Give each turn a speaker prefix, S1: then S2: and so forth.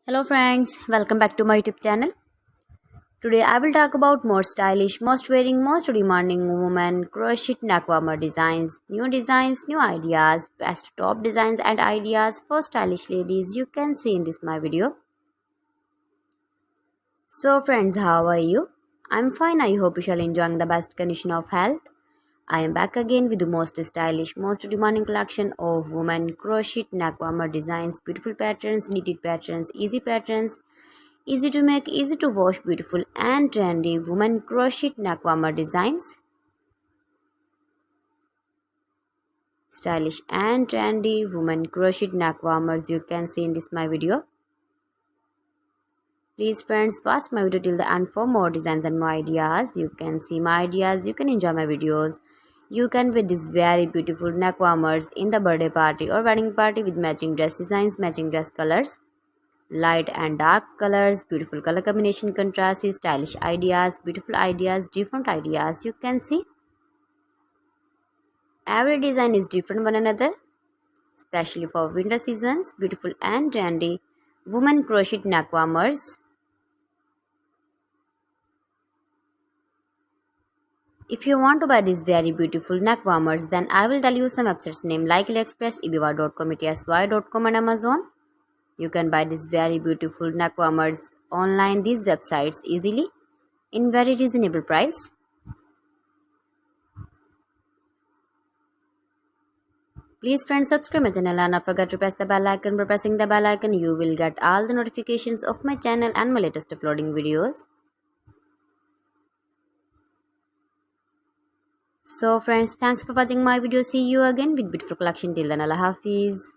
S1: Hello friends, welcome back to my YouTube channel. Today I will talk about more stylish, most wearing, most demanding women crochet neckwarmer designs. New designs, new ideas, best top designs and ideas for stylish ladies you can see in this my video. So friends, how are you? I'm fine. I hope you shall enjoying the best condition of health. I am back again with the most stylish, most demanding collection of women crochet neckwarmer designs, beautiful patterns, knitted patterns, easy to make, easy to wash, beautiful and trendy women crochet neckwarmer designs. Stylish and trendy women crochet neckwarmers you can see in this my video. Please friends, watch my video till the end for more designs and more ideas. You can see my ideas, you can enjoy my videos. You can wear these very beautiful neck warmers in the birthday party or wedding party with matching dress designs, matching dress colors, light and dark colors, beautiful color combination, contrasts, stylish ideas, beautiful ideas, different ideas. You can see every design is different one another, especially for winter seasons. Beautiful and trendy women crochet neck warmers. If you want to buy these very beautiful neck warmers, then I will tell you some websites name like AliExpress, ebiwa.com, etsy.com and Amazon. You can buy these very beautiful neck warmers online, these websites easily in very reasonable price. Please friends, subscribe my channel and not forget to press the bell icon. By pressing the bell icon, you will get all the notifications of my channel and my latest uploading videos. So friends, thanks for watching my video. See you again with beautiful collection. Till then, Allah Hafiz.